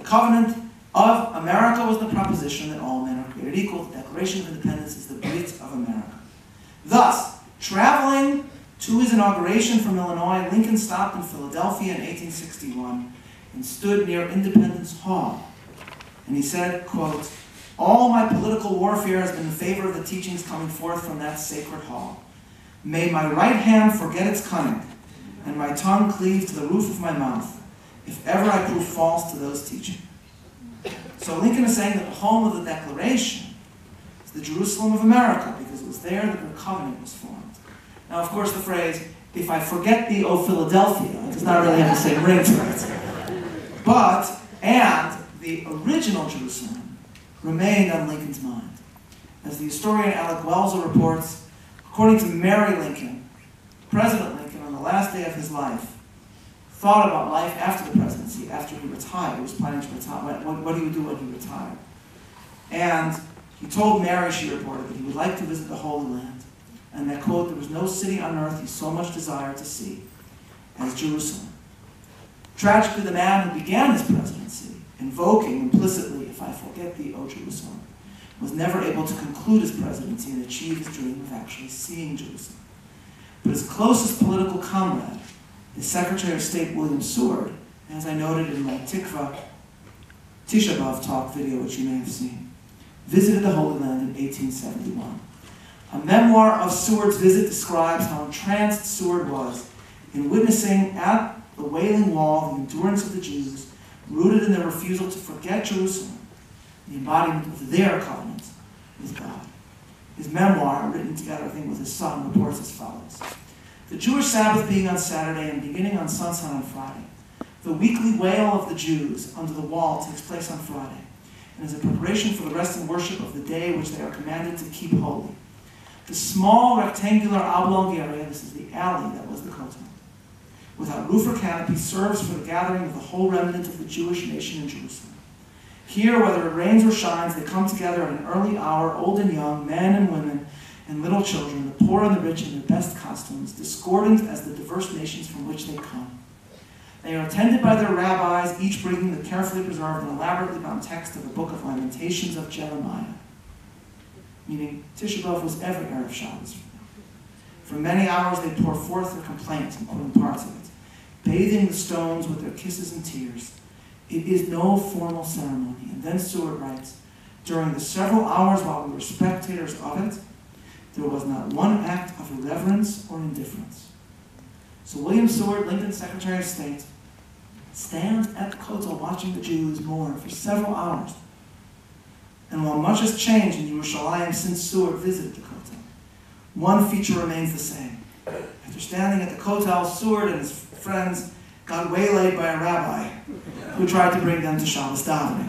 The covenant of America was the proposition that all men are created equal. The Declaration of Independence is the Brit of America. Thus, traveling to his inauguration from Illinois, Lincoln stopped in Philadelphia in 1861 and stood near Independence Hall. And he said, quote, "All my political warfare has been in favor of the teachings coming forth from that sacred hall. May my right hand forget its cunning, and my tongue cleave to the roof of my mouth, if ever I prove false to those teachings." So Lincoln is saying that the home of the Declaration is the Jerusalem of America, because it was there that the covenant was formed. Now, of course, the phrase, "if I forget thee, O Philadelphia," does not really have the same ring to it. But, and the original Jerusalem remained on Lincoln's mind. As the historian Alec Welser reports, according to Mary Lincoln, President Lincoln, on the last day of his life, thought about life after the presidency, after he retired. He was planning to retire, what he would do when he retired. And he told Mary, she reported, that he would like to visit the Holy Land, and that, quote, "there was no city on earth he so much desired to see as Jerusalem." Tragically, the man who began his presidency, invoking implicitly, "if I forget thee, O Jerusalem," was never able to conclude his presidency and achieve his dream of actually seeing Jerusalem. But his closest political comrade, the Secretary of State William Seward, as I noted in my Tikva Tisha B'Av talk video, which you may have seen, visited the Holy Land in 1871. A memoir of Seward's visit describes how entranced Seward was in witnessing at the Wailing Wall the endurance of the Jews, rooted in their refusal to forget Jerusalem, the embodiment of their covenant with God. His memoir, written together, I think, with his son, reports as follows. The Jewish Sabbath being on Saturday and beginning on sunset on Friday, the weekly wail of the Jews under the wall takes place on Friday, and is a preparation for the rest and worship of the day which they are commanded to keep holy. The small rectangular oblong area, this is the alley that was the Kotel, without roof or canopy, serves for the gathering of the whole remnant of the Jewish nation in Jerusalem. Here, whether it rains or shines, they come together at an early hour, old and young, men and women, and little children, the poor and the rich in their best costumes, discordant as the diverse nations from which they come. They are attended by their rabbis, each bringing the carefully preserved and elaborately bound text of the Book of Lamentations of Jeremiah. Meaning, Tisha B'Av was every Erev Shabbos for them. For many hours they pour forth their complaints, including parts of it, bathing the stones with their kisses and tears. It is no formal ceremony. And then Seward writes, during the several hours while we were spectators of it, there was not one act of irreverence or indifference. So William Seward, Lincoln's Secretary of State, stands at the Kotel watching the Jews mourn for several hours. And while much has changed in Yerushalayim since Seward visited the Kotel, one feature remains the same. After standing at the Kotel, Seward and his friends got waylaid by a rabbi who tried to bring them to Shabbos davening.